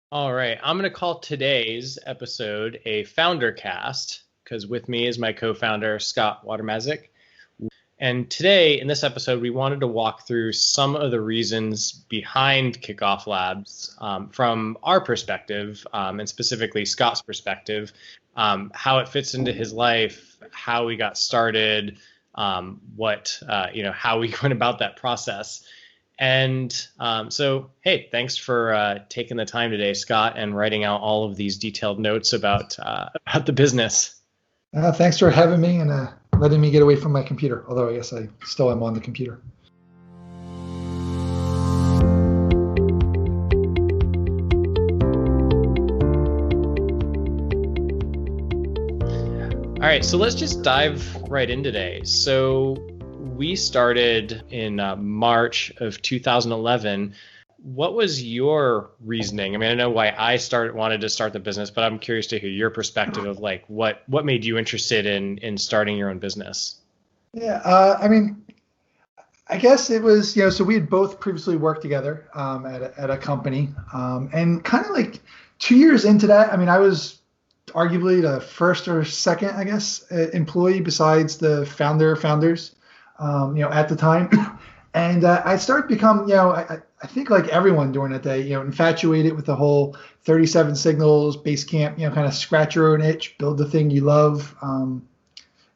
All right, I'm going to call today's episode a founder cast because with me is my co-founder Scott Watermazik. And today in this episode, we wanted to walk through some of the reasons behind KickoffLabs from our perspective, and specifically Scott's perspective, how it fits into his life, how we got started, how we went about that process. And hey, thanks for taking the time today, Scott, and writing out all of these detailed notes about the business. Thanks for having me and letting me get away from my computer, although I guess I still am on the computer. All right, so let's just dive right in today. So we started in March of 2011. What was your reasoning? I mean, I know why wanted to start the business, but I'm curious to hear your perspective of like what made you interested in starting your own business. Yeah, I guess it was, so we had both previously worked together at a company, and kind of like 2 years into that, I mean, I was arguably the first or second, I guess, employee besides the founders, at the time. And I started to become, I think like everyone during that day, infatuated with the whole 37 signals, Basecamp, kind of scratch your own itch, build the thing you love,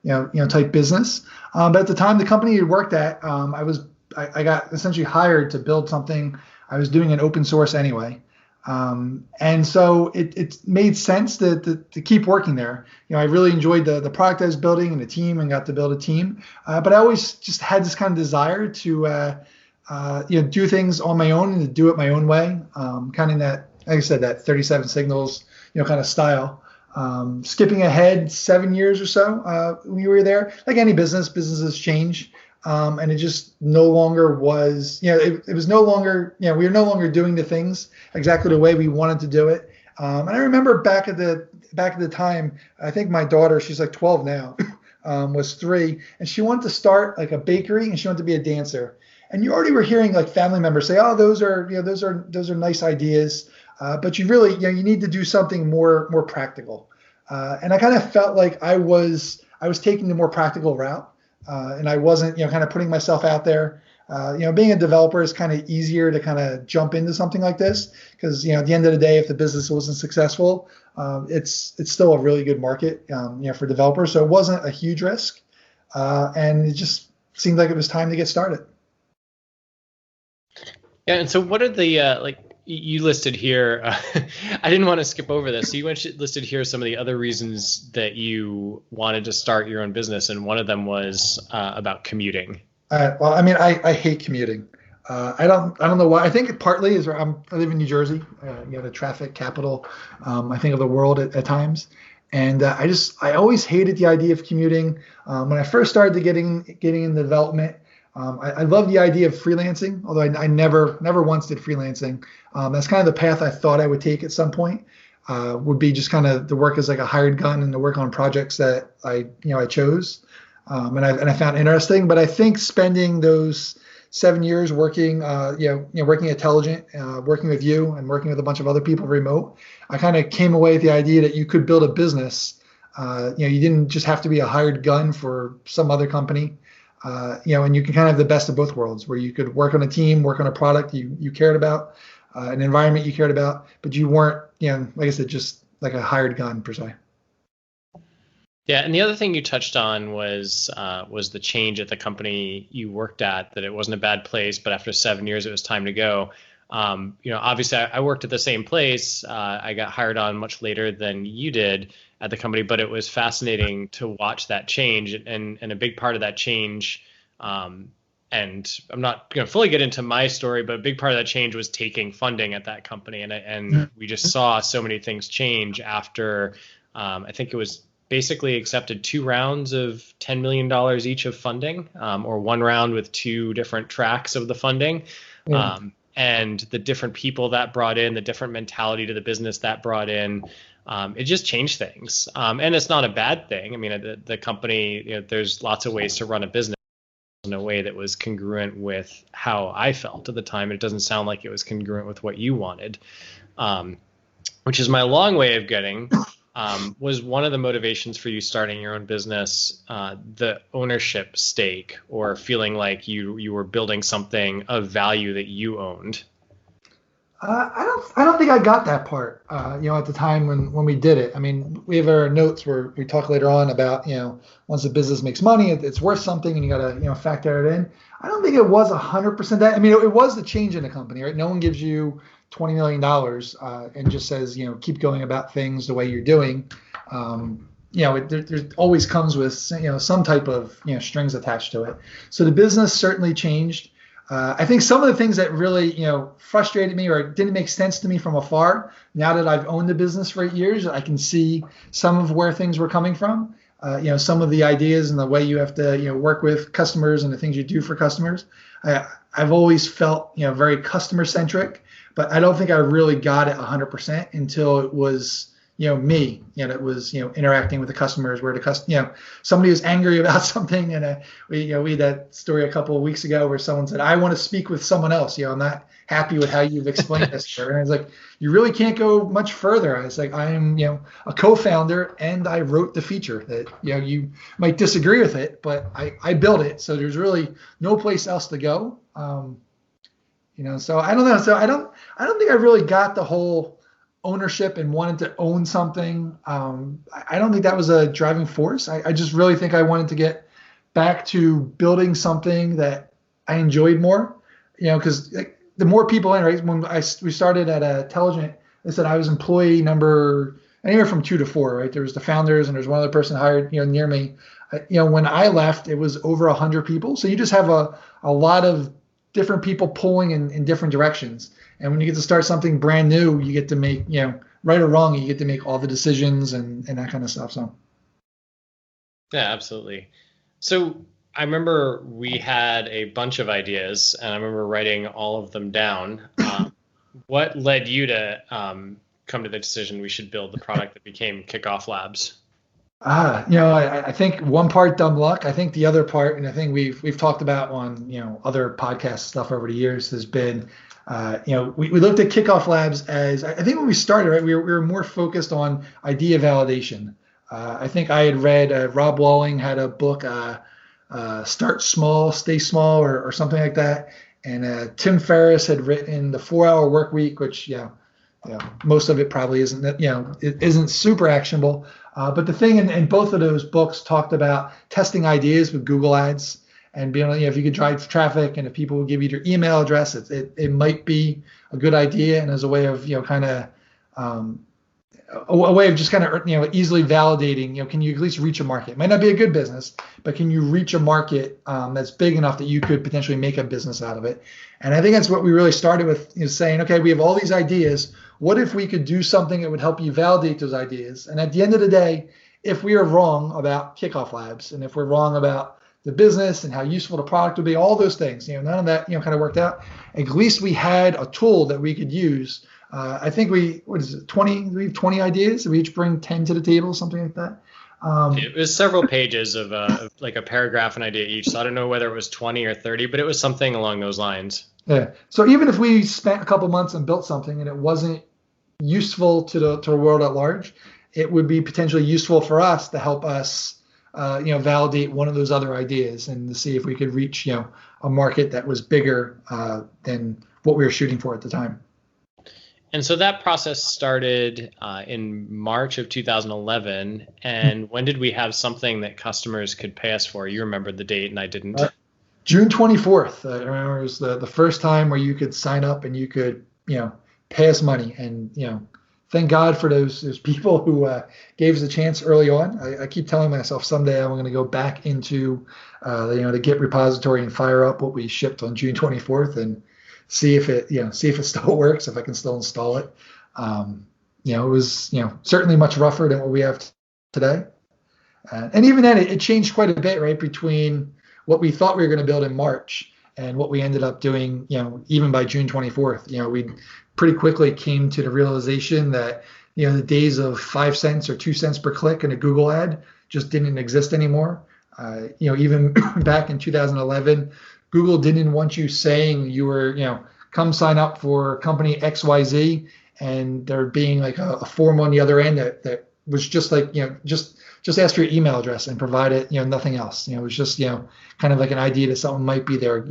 type business. But at the time, the company you worked at, I got essentially hired to build something. I was doing an open source anyway. And so it made sense to keep working there. I really enjoyed the product I was building and the team and got to build a team. But I always just had this kind of desire to, do things on my own and to do it my own way. Kind of that, like I said, that 37 signals, kind of style. Skipping ahead 7 years or so, we were there. Like any businesses change. And it just no longer was, it was no longer, we were no longer doing the things exactly the way we wanted to do it. And I remember back at the time, I think my daughter, she's like 12 now, was 3, and she wanted to start like a bakery and she wanted to be a dancer. And you already were hearing like family members say, "Oh, those are nice ideas, but you really, you need to do something more practical." And I kind of felt like I was taking the more practical route. And I wasn't, kind of putting myself out there. Being a developer is kind of easier to kind of jump into something like this because, at the end of the day, if the business wasn't successful, it's still a really good market, for developers. So it wasn't a huge risk, and it just seemed like it was time to get started. Yeah, and so what are the you listed here? I didn't want to skip over this. So you listed here some of the other reasons that you wanted to start your own business, and one of them was about commuting. Well, I mean, I hate commuting. I don't know why. I think it partly is I live in New Jersey, the traffic capital, I think of the world at times. And I always hated the idea of commuting. When I first started getting into development, I love the idea of freelancing, although I never once did freelancing. That's kind of the path I thought I would take at some point. Would be just kind of to work as like a hired gun and to work on projects that I chose, and I found interesting. But I think spending those 7 years working, working intelligent, working with you and working with a bunch of other people remote, I kind of came away with the idea that you could build a business. You didn't just have to be a hired gun for some other company. And you can kind of have the best of both worlds where you could work on a team, work on a product you cared about, an environment you cared about, but you weren't, like I said, just like a hired gun per se. Yeah, and the other thing you touched on was the change at the company you worked at, that it wasn't a bad place, but after 7 years, it was time to go. Obviously, I worked at the same place. I got hired on much later than you did at the company, but it was fascinating to watch that change. And a big part of that change, and I'm not going to fully get into my story, but a big part of that change was taking funding at that company. And we just saw so many things change after, I think it was basically accepted 2 rounds of $10 million each of funding, or 1 round with 2 different tracks of the funding. Yeah. And the different people that brought in, the different mentality to the business that brought in, it just changed things. And it's not a bad thing. I mean, the company, there's lots of ways to run a business in a way that was congruent with how I felt at the time. It doesn't sound like it was congruent with what you wanted. which is my long way of getting, was one of the motivations for you starting your own business, the ownership stake, or feeling like you were building something of value that you owned? I don't think I got that part, at the time when we did it. I mean, we have our notes where we talk later on about, once a business makes money, it's worth something and you got to, factor it in. I don't think it was 100% that. I mean, it was the change in the company, right? No one gives you $20 million and just says, keep going about things the way you're doing. There always comes with, some type of, strings attached to it. So the business certainly changed. I think some of the things that really, frustrated me or didn't make sense to me from afar, now that I've owned the business for 8 years, I can see some of where things were coming from. Some of the ideas and the way you have to, work with customers and the things you do for customers. I've always felt, very customer centric, but I don't think I really got it 100% until it was, me, it was, interacting with the customers where somebody was angry about something. And we had that story a couple of weeks ago where someone said, I want to speak with someone else. I'm not happy with how you've explained this. And I was like, you really can't go much further. I was like, I'm, a co-founder and I wrote the feature that, you might disagree with it, but I built it. So there's really no place else to go. So I don't know. So I don't think I really got the whole ownership and wanted to own something. I don't think that was a driving force. I just really think I wanted to get back to building something that I enjoyed more, because the more people in, right? When we started at Intelligent, they said I was employee number anywhere from 2 to 4, right? There was the founders and there's one other person hired, near me. When I left, it was over 100 people. So you just have a lot of different people pulling in different directions. And when you get to start something brand new, you get to make, right or wrong, you get to make all the decisions and that kind of stuff. So. Yeah, absolutely. So I remember we had a bunch of ideas and I remember writing all of them down. What led you to come to the decision we should build the product that became KickoffLabs? Labs? I think one part dumb luck. I think the other part, and I think we've talked about on, other podcast stuff over the years, has been, we looked at KickoffLabs Labs as, I think when we started, right, we were more focused on idea validation. I think I had read, Rob Walling had a book, Start Small, Stay Small, or something like that. And Tim Ferriss had written The 4-Hour Work Week, which, most of it probably isn't, it isn't super actionable. But the thing in both of those books talked about testing ideas with Google Ads and being, if you could drive traffic and if people will give you their email address, it might be a good idea. And as a way of, kind of a way of just kind of, easily validating, can you at least reach a market? It might not be a good business, but can you reach a market that's big enough that you could potentially make a business out of it? And I think that's what we really started with, saying, okay, we have all these ideas. What if we could do something that would help you validate those ideas? And at the end of the day, if we are wrong about KickoffLabs Labs and if we're wrong about the business and how useful the product would be, all those things, none of that, kind of worked out. At least we had a tool that we could use. I think we have 20 ideas. We each bring 10 to the table, something like that. It was several pages of like a paragraph an idea each. So I don't know whether it was 20 or 30, but it was something along those lines. Yeah. So even if we spent a couple months and built something and it wasn't useful to the world at large, it would be potentially useful for us to help us, validate one of those other ideas and to see if we could reach, a market that was bigger than what we were shooting for at the time. And so that process started in March of 2011. And when did we have something that customers could pay us for? You remembered the date and I didn't. June 24th. I remember it was the first time where you could sign up and you could, pay us money. And, thank God for those people who gave us a chance early on. I keep telling myself someday I'm going to go back into, the Git repository and fire up what we shipped on June 24th and see if it still works, if I can still install it. It was, certainly much rougher than what we have today. And even then it changed quite a bit, right? Between what we thought we were going to build in March and what we ended up doing, even by June 24th, we pretty quickly came to the realization that, the days of 5 cents or 2 cents per click in a Google ad just didn't exist anymore. Even back in 2011, Google didn't want you saying you were, come sign up for company XYZ and there being like a form on the other end that was just like, just ask for your email address and provide it, nothing else. It was just, kind of like an idea that something might be there.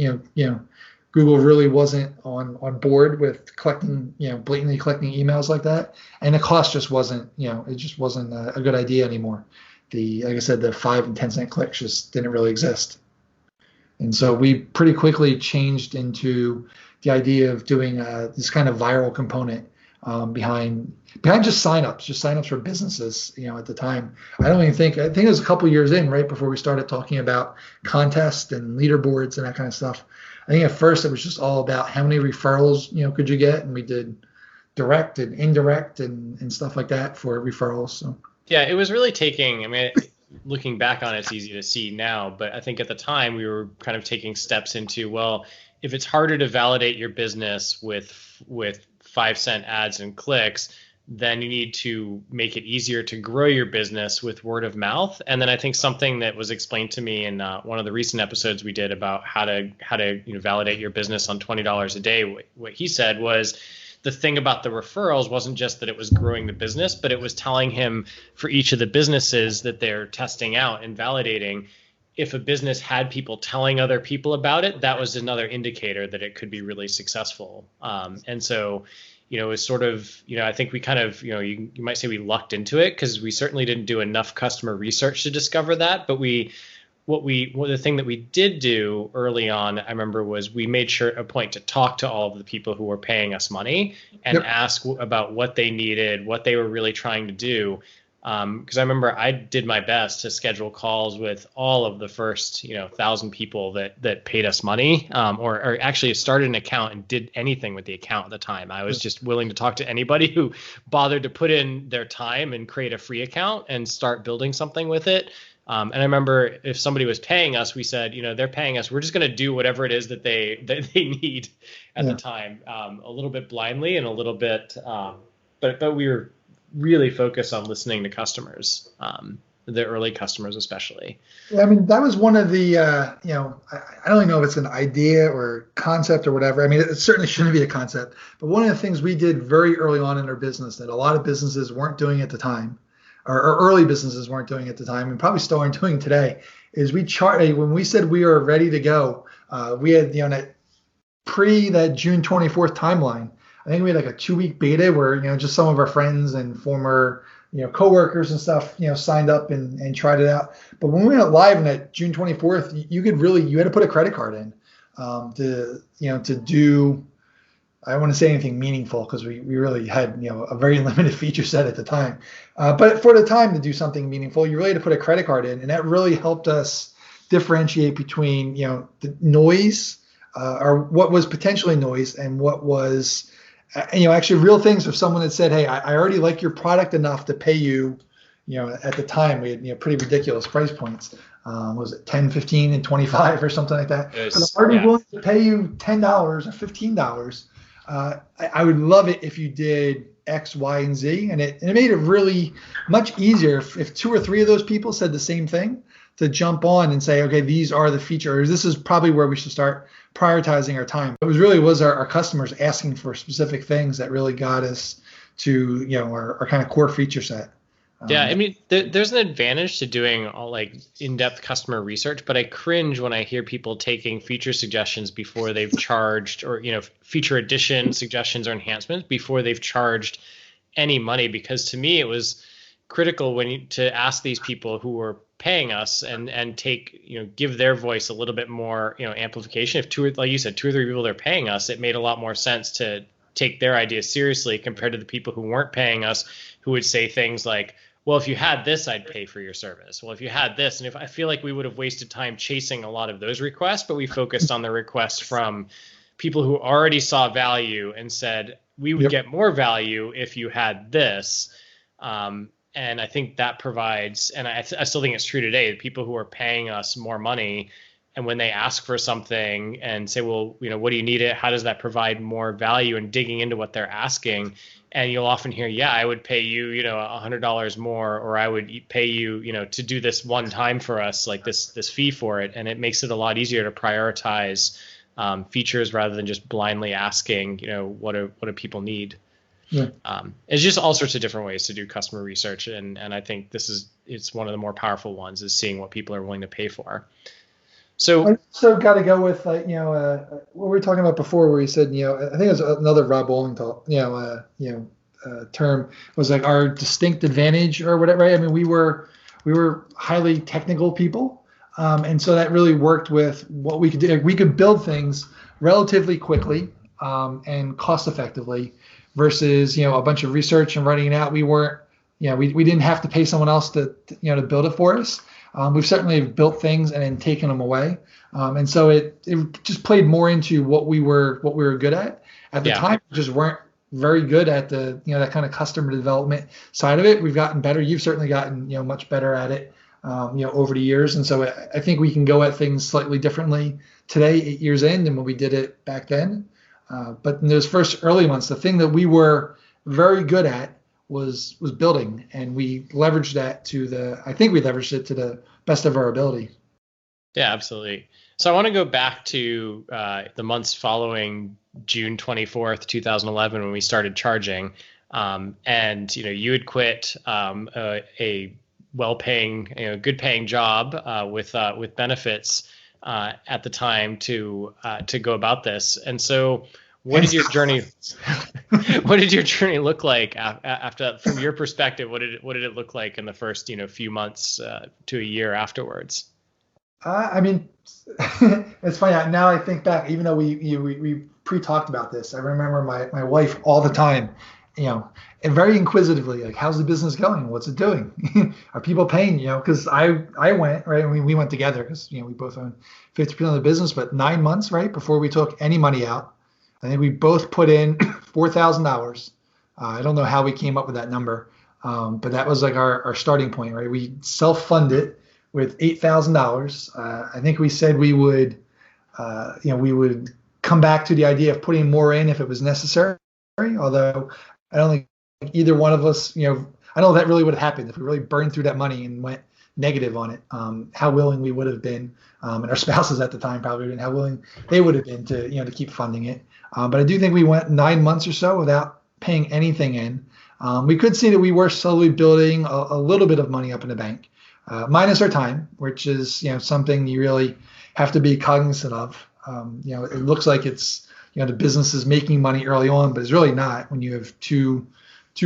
Google really wasn't on board with collecting, blatantly collecting emails like that. And the cost just wasn't, it just wasn't a good idea anymore. Like I said, the 5 and 10 cent clicks just didn't really exist. And so we pretty quickly changed into the idea of doing this kind of viral component behind just signups for businesses. At the time, I think it was a couple years in, right before we started talking about contests and leaderboards and that kind of stuff. I think at first it was just all about how many referrals could you get, and we did direct and indirect and stuff like that for referrals. So yeah, it was really taking. I mean, looking back on it, it's easy to see now, but I think at the time we were kind of taking steps into, well, if it's harder to validate your business with 5-cent ads and clicks, then you need to make it easier to grow your business with word of mouth. And then I think something that was explained to me in one of the recent episodes we did about how to validate your business on $20 a day, what he said was the thing about the referrals wasn't just that it was growing the business, but it was telling him for each of the businesses that they're testing out and validating, if a business had people telling other people about it, that was another indicator that it could be really successful. And so, it's sort of, I think we kind of, you might say we lucked into it because we certainly didn't do enough customer research to discover that. But the thing that we did do early on, I remember, was we made sure a point to talk to all of the people who were paying us money and ask about what they needed, what they were really trying to do. Because I remember I did my best to schedule calls with all of the first 1,000 people that paid us money, or actually started an account and did anything with the account at the time. I was just willing to talk to anybody who bothered to put in their time and create a free account and start building something with it. And I remember if somebody was paying us, we said, they're paying us, we're just going to do whatever it is that they need at the time, a little bit blindly and a little bit, but we were really focused on listening to customers, the early customers especially. Yeah, I mean, that was one of the, I don't even know if it's an idea or concept or whatever. I mean, it certainly shouldn't be a concept, but one of the things we did very early on in our business that a lot of businesses weren't doing at the time, or early businesses weren't doing at the time, and probably still aren't doing today, is when we said we were ready to go, we had, that that June 24th timeline. I think we had like a 2-week beta where, just some of our friends and former, coworkers and stuff, signed up and tried it out. But when we went live on that June 24th, you had to put a credit card in to do, I don't want to say anything meaningful because we really had, a very limited feature set at the time. But for the time to do something meaningful, you really had to put a credit card in. And that really helped us differentiate between, the noise or what was potentially noise and what was, actually real things. If someone had said, hey, I already like your product enough to pay you, at the time we had, pretty ridiculous price points. Was it 10, 15, and 25 or something like that? But I'm already willing to pay you $10 or $15. I would love it if you did X, Y, and Z. And it made it really much easier if 2 or 3 of those people said the same thing to jump on and say, okay, these are the features. This is probably where we should start prioritizing our time. It was our customers asking for specific things that really got us to, our kind of core feature set. Yeah, I mean, there's an advantage to doing all like in-depth customer research, but I cringe when I hear people taking feature suggestions before they've charged, or feature addition suggestions or enhancements before they've charged any money. Because to me, it was critical to ask these people who were paying us and take, give their voice a little bit more, amplification. If like you said, 2 or 3 people are paying us, it made a lot more sense to take their ideas seriously compared to the people who weren't paying us, who would say things like, well, if you had this, I'd pay for your service. Well, if you had this, and if I feel like we would have wasted time chasing a lot of those requests, but we focused on the requests from people who already saw value and said, we would get more value if you had this. And I think that provides, and I still think it's true today, the people who are paying us more money, and when they ask for something and say, well, what do you need it? How does that provide more value, and digging into what they're asking? And you'll often hear, yeah, I would pay you, $100 more, or I would pay you, to do this one time for us, like this fee for it. And it makes it a lot easier to prioritize features rather than just blindly asking, what do people need? Yeah. It's just all sorts of different ways to do customer research, and I think it's one of the more powerful ones, is seeing what people are willing to pay for. So I also got to go with what we were talking about before, where you said, I think it was another Rob Bowling term, was like our distinct advantage or whatever. Right? I mean, we were highly technical people, and so that really worked with what we could do. We could build things relatively quickly and cost effectively, versus a bunch of research and writing it out. We weren't, we didn't have to pay someone else to build it for us. We've certainly built things and then taken them away, and so it just played more into what we were good at. At the time, we just weren't very good at the that kind of customer development side of it. We've gotten better. You've certainly gotten much better at it over the years, and so I think we can go at things slightly differently today, 8 years in, than when we did it back then. But in those first early months, the thing that we were very good at was building, and we leveraged that to the best of our ability. Yeah, absolutely. So I want to go back to the months following June 24th, 2011, when we started charging. And you had quit a well-paying, good-paying job with benefits at the time to go about this. And so, what did your journey look like after that? From your perspective, what did it look like in the first few months to a year afterwards? I mean, it's funny now. I think back, even though we pre-talked about this, I remember my wife all the time, and very inquisitively, like, how's the business going? What's it doing? Are people paying? Because I went, right. I mean, we went together because we both own 50% of the business, but 9 months, right, before we took any money out, I think we both put in $4,000. I don't know how we came up with that number, but that was like our starting point, right? We self-funded with $8,000. I think we said we would come back to the idea of putting more in if it was necessary. Although I don't think either one of us, I don't know if that really would have happened if we really burned through that money and went negative on it. How willing we would have been, and our spouses at the time probably didn't, how willing they would have been to keep funding it. But I do think we went 9 months or so without paying anything in. We could see that we were slowly building a little bit of money up in the bank, minus our time, which is something you really have to be cognizant of. It looks like it's the business is making money early on, but it's really not when you have two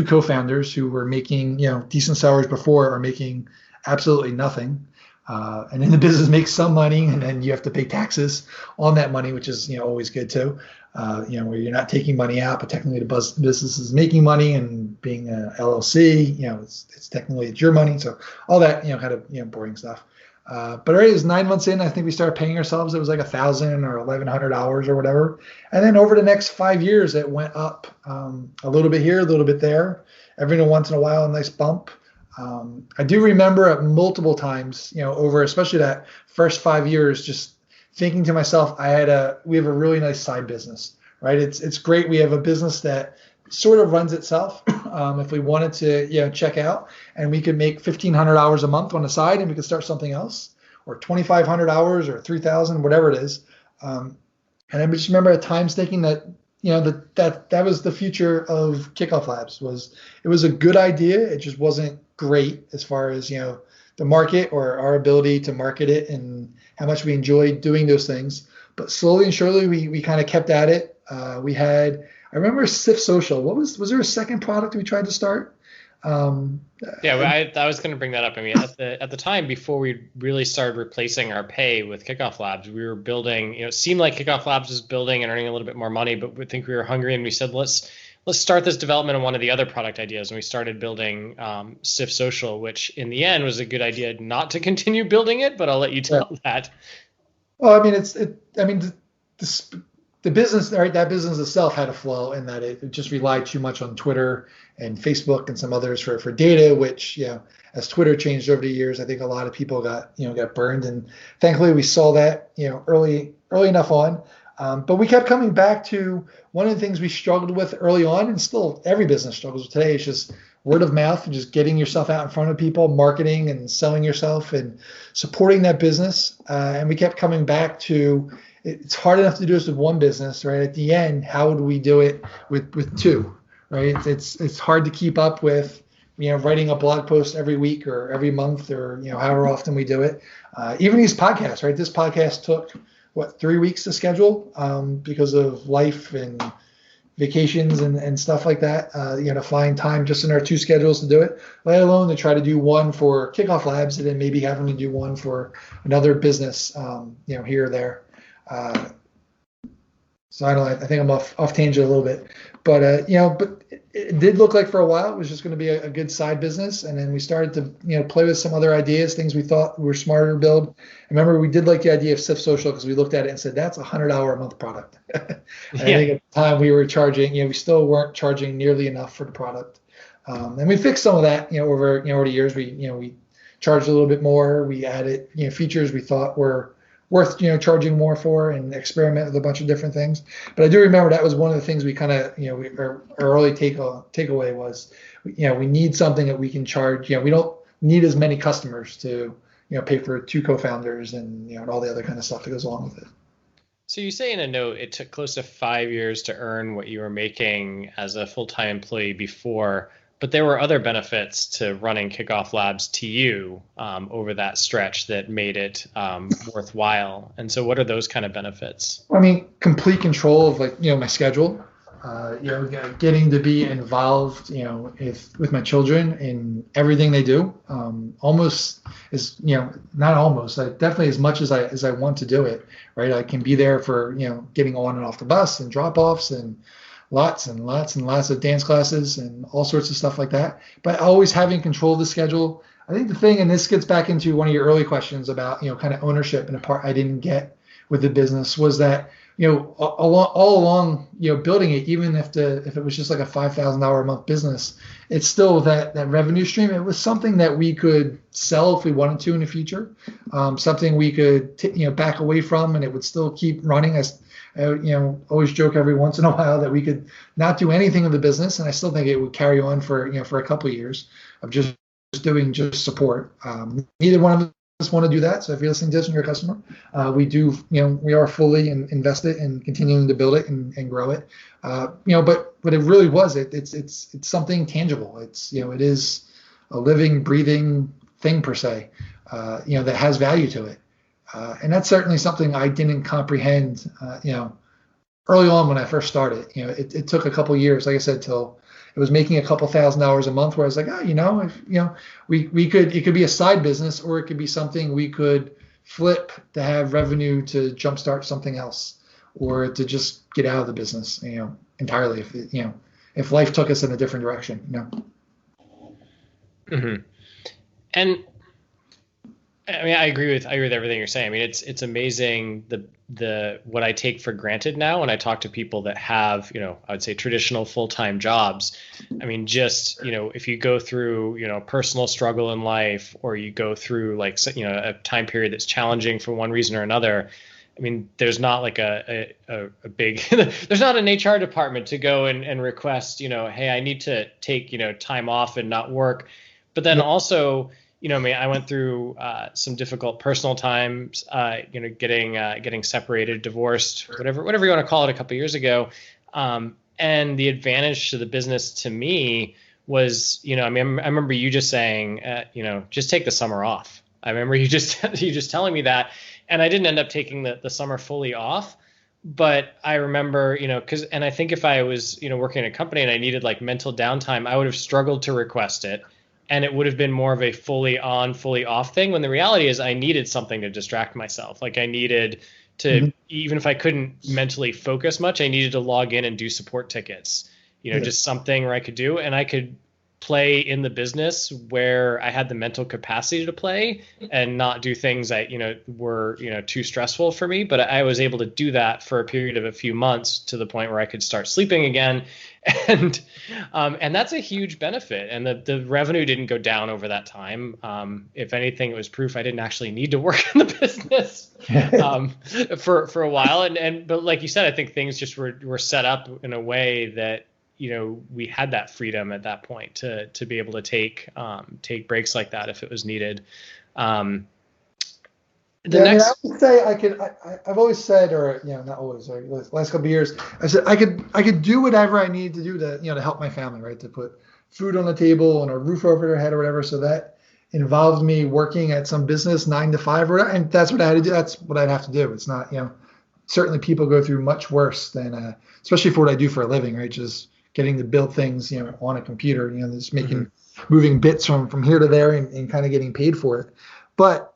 co-founders who were making decent salaries before are making absolutely nothing. And then the business makes some money, and then you have to pay taxes on that money, which is always good too. Where you're not taking money out, but technically the business is making money, and being a LLC, it's technically it's your money. So all that kind of boring stuff. But already it was 9 months in. I think we started paying ourselves. It was like $1,000 or $1,100 or whatever. And then over the next 5 years, it went up a little bit here, a little bit there. Every once in a while, a nice bump. I do remember at multiple times, over especially that first 5 years, just thinking to myself, we have a really nice side business, right? It's great. We have a business that sort of runs itself. If we wanted to, check out, and we could make $1,500 a month on the side, and we could start something else, or 2,500 hours, or 3,000, whatever it is. And I just remember at times thinking that, that was the future of KickoffLabs. Labs. It was a good idea. It just wasn't great as far as the market or our ability to market it and how much we enjoyed doing those things. But slowly and surely, we kind of kept at it. I remember Sif Social. Was there a second product we tried to start? I was going to bring that up. I mean, at the time, before we really started replacing our pay with KickoffLabs, Labs, we were building. It seemed like KickoffLabs Labs was building and earning a little bit more money, but we think we were hungry, and we said let's start this development on one of the other product ideas, and we started building Sif Social, which in the end was a good idea not to continue building it, but I'll let you tell that. Well, I mean, the business, right? That business itself had a flaw in that it just relied too much on Twitter and Facebook and some others for data, which, as Twitter changed over the years, I think a lot of people got burned. And thankfully we saw that, early enough on. But we kept coming back to one of the things we struggled with early on, and still every business struggles with today, is just word of mouth and just getting yourself out in front of people, marketing and selling yourself and supporting that business. And we kept coming back to, it's hard enough to do this with one business, right? At the end, how would we do it with two, right? It's hard to keep up with, writing a blog post every week or every month or, however often we do it. Even these podcasts, right? This podcast took, 3 weeks to schedule because of life and vacations and stuff like that, to find time just in our two schedules to do it, let alone to try to do one for KickoffLabs and then maybe having to do one for another business, here or there. So I don't know, I think I'm off tangent a little bit, but but it did look like for a while it was just going to be a good side business, and then we started to play with some other ideas, things we thought were smarter to build. I remember we did like the idea of SIF Social because we looked at it and said that's a $100 a month product. And I think at the time we were charging, we still weren't charging nearly enough for the product, and we fixed some of that, over the years. We charged a little bit more. We added features we thought were worth charging more for, and experiment with a bunch of different things. But I do remember that was one of the things we kind of our early takeaway was we need something that we can charge. We don't need as many customers to pay for two co-founders and and all the other kind of stuff that goes along with it. So you say in a note it took close to 5 years to earn what you were making as a full-time employee before, but there were other benefits to running KickoffLabs Labs to you over that stretch that made it worthwhile. And so what are those kind of benefits? I mean, complete control of my schedule, getting to be involved, with my children in everything they do, almost as, not almost, definitely as much as I want to do it, right? I can be there for, getting on and off the bus and drop-offs and lots and lots and lots of dance classes and all sorts of stuff like that. But always having control of the schedule. I think the thing, and this gets back into one of your early questions about, kind of ownership, and a part I didn't get with the business was that, all along, building it, even if it was just like a $5,000 a month business, it's still that revenue stream. It was something that we could sell if we wanted to in the future, something we could back away from, and it would still keep running. As always joke every once in a while that we could not do anything in the business, and I still think it would carry on for for a couple of years of just doing just support. Neither one of us want to do that. So if you're listening to this and you're a customer, we do, we are fully invested in continuing to build it and grow it. But it really was, it's something tangible. It is a living, breathing thing per se, that has value to it. And that's certainly something I didn't comprehend, early on when I first started. It took a couple years, like I said, till it was making a couple $1,000s a month, where I was like, it could be a side business, or it could be something we could flip to have revenue to jumpstart something else, or to just get out of the business, entirely if life took us in a different direction, Mm-hmm. And I mean, I agree with everything you're saying. I mean, it's amazing the what I take for granted now when I talk to people that have, I would say traditional full-time jobs. I mean, just, if you go through, personal struggle in life, or you go through a time period that's challenging for one reason or another. I mean, there's not like a big, there's not an HR department to go and request, hey, I need to take, time off and not work. But then also, I mean, I went through some difficult personal times, getting separated, divorced, whatever you want to call it, a couple of years ago. And the advantage to the business to me was, I mean, I remember you just saying, just take the summer off. I remember you just telling me that, and I didn't end up taking the summer fully off. But I remember, and I think if I was, working in a company and I needed like mental downtime, I would have struggled to request it. And it would have been more of a fully on, fully off thing, when the reality is I needed something to distract myself. Like I needed to, even if I couldn't mentally focus much, I needed to log in and do support tickets, just something where I could do, and I could play in the business where I had the mental capacity to play and not do things that, were, too stressful for me. But I was able to do that for a period of a few months, to the point where I could start sleeping again. And that's a huge benefit. And the revenue didn't go down over that time. If anything, it was proof I didn't actually need to work in the business for a while. But like you said, I think things just were set up in a way that, we had that freedom at that point to be able to take breaks like that if it was needed. The Yeah, I mean, I next, would say I could. I've always said, or not always. Right, the last couple of years, I said I could do whatever I need to do to to help my family, right? To put food on the table and a roof over their head or whatever. So that involved me working at some business 9 to 5 or whatever, and that's what I had to do. That's what I'd have to do. It's not certainly people go through much worse than especially for what I do for a living, right? Just getting to build things on a computer, just Mhm. moving bits from here to there and kind of getting paid for it. But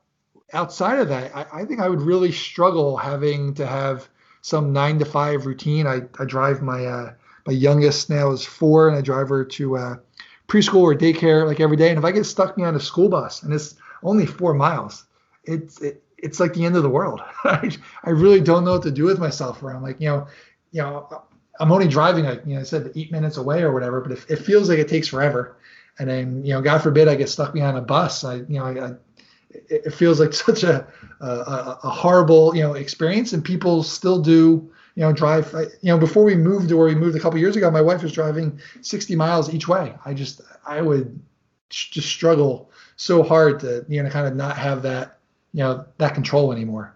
outside of that, I think I would really struggle having to have some 9 to 5 routine. I drive my youngest now is 4, and I drive her to preschool or daycare like every day. And if I get stuck behind a school bus and it's only 4 miles, it's like the end of the world. I really don't know what to do with myself around like I'm only driving like I said 8 minutes away or whatever, but if it feels like it takes forever. And then God forbid I get stuck behind a bus. It feels like such a horrible experience, and people still do drive. Before we moved to where we moved a couple years ago, my wife was driving 60 miles each way. I would just struggle so hard to kind of not have that that control anymore.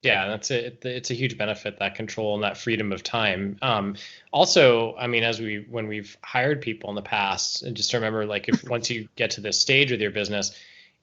yeah, that's it. It's a huge benefit, that control and that freedom of time. Also, I mean, when we've hired people in the past, and just remember, like, if once you get to this stage with your business,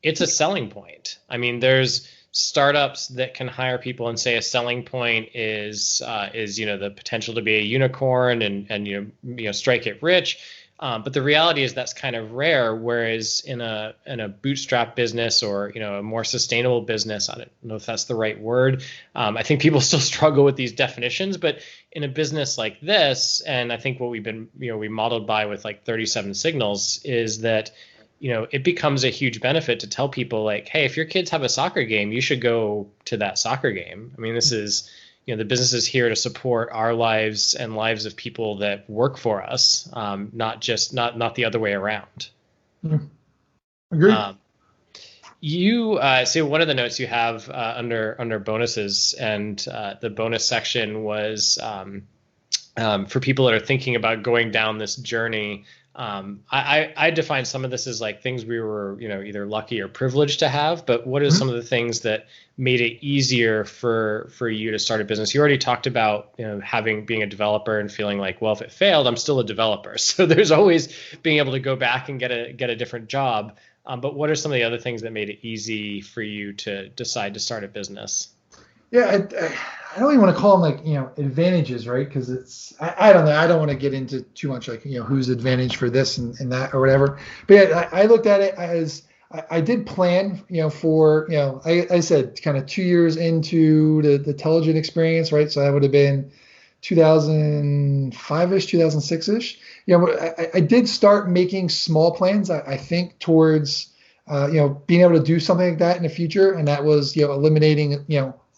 it's a selling point. I mean, there's startups that can hire people and say a selling point is the potential to be a unicorn and strike it rich. But the reality is that's kind of rare. Whereas in a bootstrap business or a more sustainable business, I don't know if that's the right word. I think people still struggle with these definitions. But in a business like this, and I think what we've been we modeled by with like 37 signals is that it becomes a huge benefit to tell people like, hey, if your kids have a soccer game, you should go to that soccer game. I mean, this is the business is here to support our lives and lives of people that work for us, not the other way around. Mm, agree. You so one of the notes you have under bonuses, and the bonus section was for people that are thinking about going down this journey. I define some of this as like things we were either lucky or privileged to have, but what are some of the things that made it easier for you to start a business? You already talked about being a developer and feeling like, well, if it failed, I'm still a developer. So there's always being able to go back and get a different job. But what are some of the other things that made it easy for you to decide to start a business? Yeah, I don't even want to call them like advantages, right? Because I don't know. I don't want to get into too much like who's advantage for this and that or whatever. But yeah, I looked at it as I did plan for I said kind of 2 years into the Telligent experience, right? So that would have been 2005ish, 2006ish. I did start making small plans. I think towards being able to do something like that in the future, and that was eliminating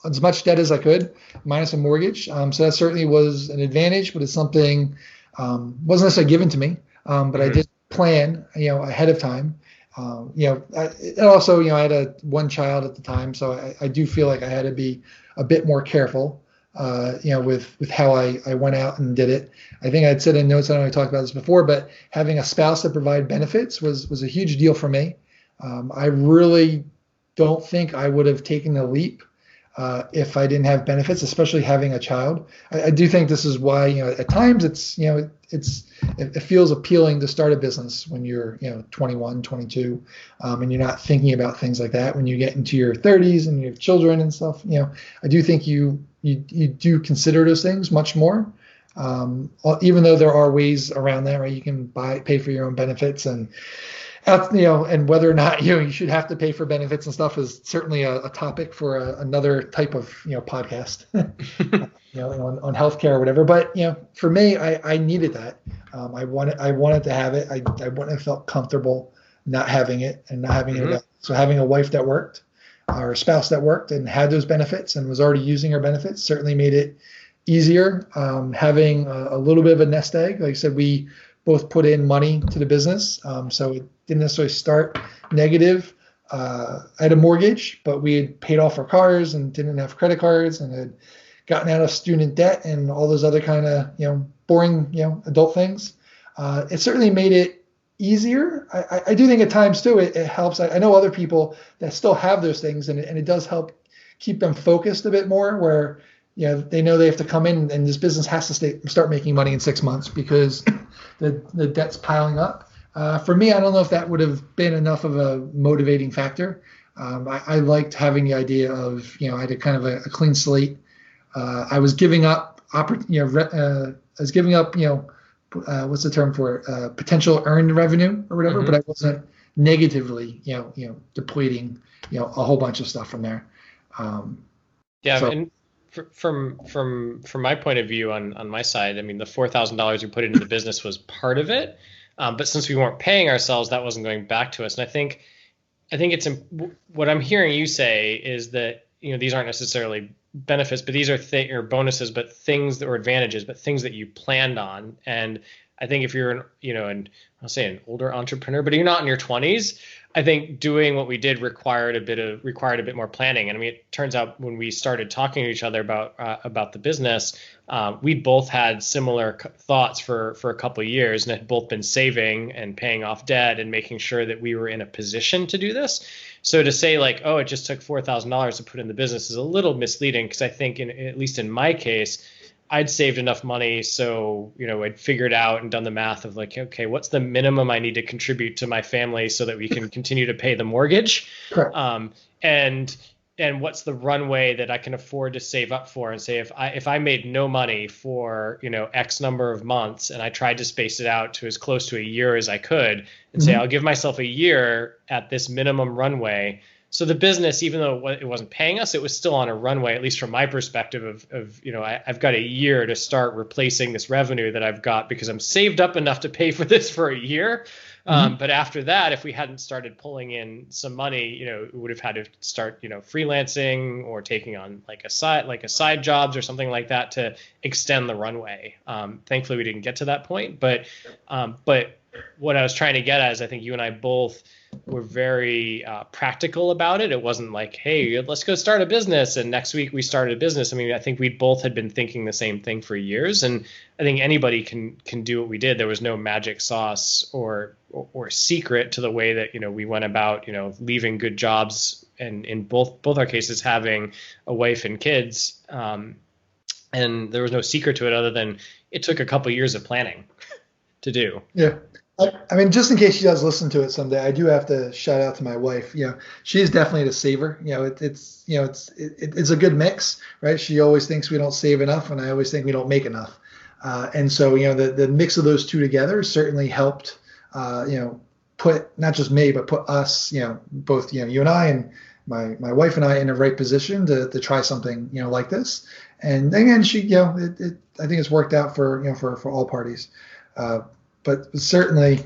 as much debt as I could, minus a mortgage. So that certainly was an advantage, but it's something wasn't necessarily given to me. But I did plan, ahead of time. And also, I had one child at the time, so I do feel like I had to be a bit more careful, with how I went out and did it. I think I'd said in notes, I don't know if I talked about this before, but having a spouse that provide benefits was a huge deal for me. I really don't think I would have taken the leap if I didn't have benefits, especially having a child. I do think this is why at times it feels appealing to start a business when you're 21, 22, and you're not thinking about things like that. When you get into your 30s and you have children and stuff, I do think you do consider those things much more. Even though there are ways around that, right? You can pay for your own benefits and whether or not you should have to pay for benefits and stuff is certainly a topic for another type of podcast, on healthcare or whatever. But for me, I needed that. I wanted to have it. I wouldn't have felt comfortable not having it and not having it available. So having a wife that worked or a spouse that worked and had those benefits and was already using her benefits certainly made it easier. Having a little bit of a nest egg, like I said, we both put in money to the business. So it didn't necessarily start negative. I had a mortgage, but we had paid off our cars and didn't have credit cards and had gotten out of student debt and all those other kind of, boring, adult things. It certainly made it easier. I do think at times too it helps. I know other people that still have those things, and it does help keep them focused a bit more. Where they know they have to come in, and this business has to start making money in 6 months because the debt's piling up. For me, I don't know if that would have been enough of a motivating factor. I liked having the idea of I had a kind of a clean slate. I was giving up I was giving up what's the term for it? Potential earned revenue or whatever, but I wasn't negatively depleting a whole bunch of stuff from there. And from my point of view on my side, I mean, the $4,000 we put into the business was part of it, but since we weren't paying ourselves, that wasn't going back to us. And I think it's what I'm hearing you say is that these aren't necessarily benefits, but these are or bonuses, but things that were advantages, but things that you planned on. And I think if you're I'll say an older entrepreneur, but you're not in your 20s, I think doing what we did required a bit more planning. And I mean, it turns out when we started talking to each other about the business, we both had similar thoughts for a couple of years and had both been saving and paying off debt and making sure that we were in a position to do this. So to say like, oh, it just took $4,000 to put in the business is a little misleading, because I think at least in my case, I'd saved enough money. So, I'd figured out and done the math of like, okay, what's the minimum I need to contribute to my family so that we can continue to pay the mortgage? Correct. And what's the runway that I can afford to save up for, and say if I made no money for X number of months and I tried to space it out to as close to a year as I could, and say I'll give myself a year at this minimum runway. So the business, even though it wasn't paying us, it was still on a runway, at least from my perspective of I've got a year to start replacing this revenue that I've got because I'm saved up enough to pay for this for a year. But after that, if we hadn't started pulling in some money, we would have had to start, freelancing or taking on like a side jobs or something like that to extend the runway. Thankfully, we didn't get to that point. But what I was trying to get at is I think you and I both were very practical about it. It wasn't like, hey, let's go start a business, and next week we started a business. I mean, I think we both had been thinking the same thing for years, and I think anybody can do what we did. There was no magic sauce or secret to the way that we went about leaving good jobs, and in both our cases having a wife and kids, and there was no secret to it other than it took a couple years of planning to do. Yeah. I mean, just in case she does listen to it someday, I do have to shout out to my wife. She's definitely a saver. It's a good mix, right? She always thinks we don't save enough, and I always think we don't make enough. And so, the mix of those two together certainly helped, put not just me, but put us, both, you and I and my wife and I in the right position to try something, like this. And again, she, I think it's worked out for all parties. But certainly,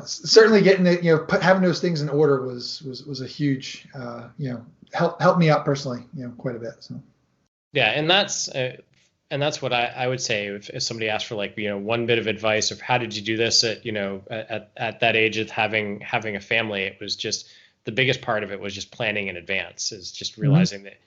certainly getting it, having those things in order was a huge, helped me out personally, quite a bit. So. Yeah, and that's what I would say if somebody asked for like one bit of advice of how did you do this at at that age of having a family, it was just the biggest part of it was just planning in advance, is just realizing that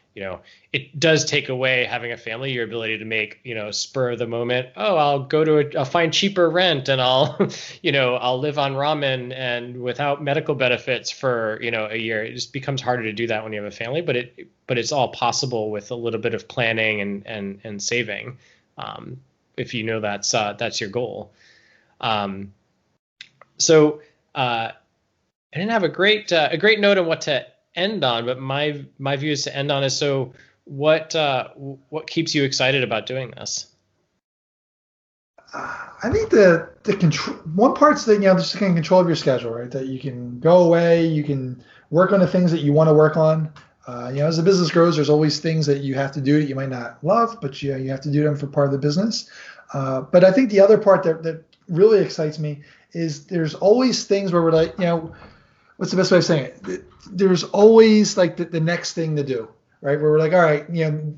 it does take away having a family, your ability to make, spur of the moment. Oh, I'll find cheaper rent and I'll live on ramen and without medical benefits for, a year. It just becomes harder to do that when you have a family, but it's all possible with a little bit of planning and saving. If that's your goal. So I didn't have a great note on what to end on, but my view is to end on is, so what keeps you excited about doing this? I think the control, one part's that just taking control of your schedule, right? That you can go away, you can work on the things that you want to work on. As the business grows, there's always things that you have to do that you might not love, but you have to do them for part of the business. But I think the other part that really excites me is there's always things where we're like, what's the best way of saying it? There's always like the next thing to do, right? Where we're like, all right,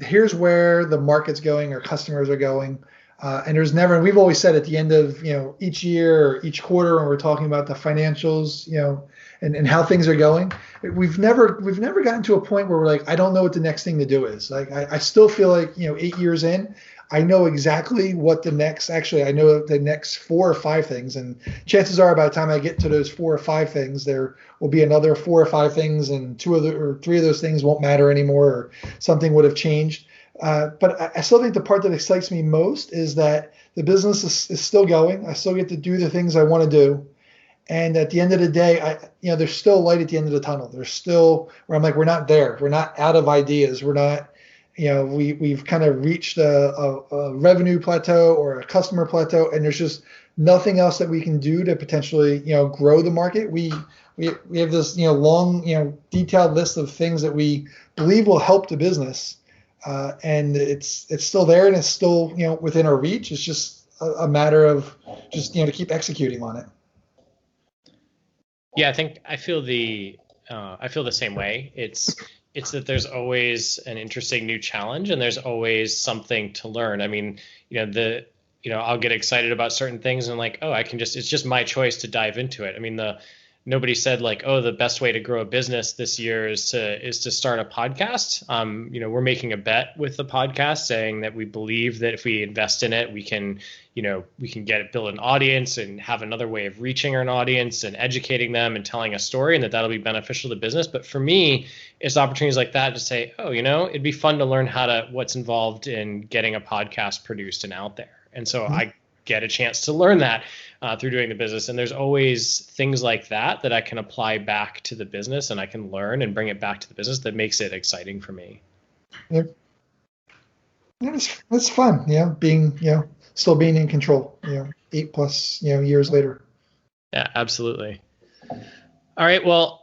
here's where the market's going, our customers are going. And there's never, and we've always said at the end of, each year or each quarter when we're talking about the financials, and how things are going, we've never gotten to a point where we're like, I don't know what the next thing to do is. Like, I still feel like, 8 years in, I know exactly what I know the next 4 or 5 things. And chances are by the time I get to those 4 or 5 things, there will be another 4 or 5 things, and 2 or 3 of those things won't matter anymore, or something would have changed. But I still think the part that excites me most is that the business is still going. I still get to do the things I want to do. And at the end of the day, there's still light at the end of the tunnel. There's still where I'm like, we're not there. We're not out of ideas. We're not, we've kind of reached a revenue plateau or a customer plateau, and there's just nothing else that we can do to potentially, grow the market. We have this, long, detailed list of things that we believe will help the business, and it's still there, and it's still, within our reach. It's just a matter of just, to keep executing on it. Yeah, I feel the same way. It's that there's always an interesting new challenge, and there's always something to learn. I mean, I'll get excited about certain things and like, oh, it's just my choice to dive into it. I mean, nobody said like, oh, the best way to grow a business this year is to start a podcast. We're making a bet with the podcast, saying that we believe that if we invest in it, we can build an audience and have another way of reaching an audience and educating them and telling a story, and that'll be beneficial to business. But for me, it's opportunities like that to say, oh, it'd be fun to learn what's involved in getting a podcast produced and out there. And so I get a chance to learn that through doing the business. And there's always things like that I can apply back to the business, and I can learn and bring it back to the business that makes it exciting for me. Yeah, it's fun, still being in control, 8+ years later. Yeah, absolutely. All right. Well,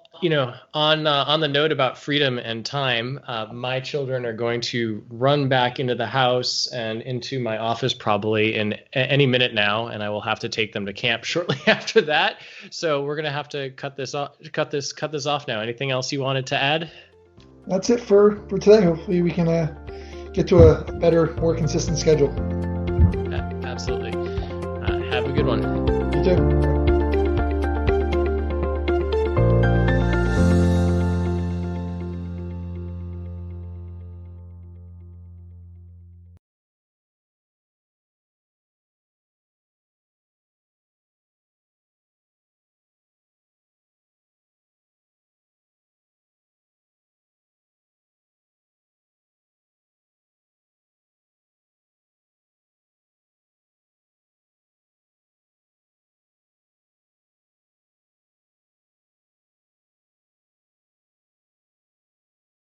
on the note about freedom and time, my children are going to run back into the house and into my office probably in any minute now, and I will have to take them to camp shortly after that. So we're going to have to cut this off now. Anything else you wanted to add? That's it for today. Hopefully we can get to a better, more consistent schedule. Absolutely. Have a good one. You too.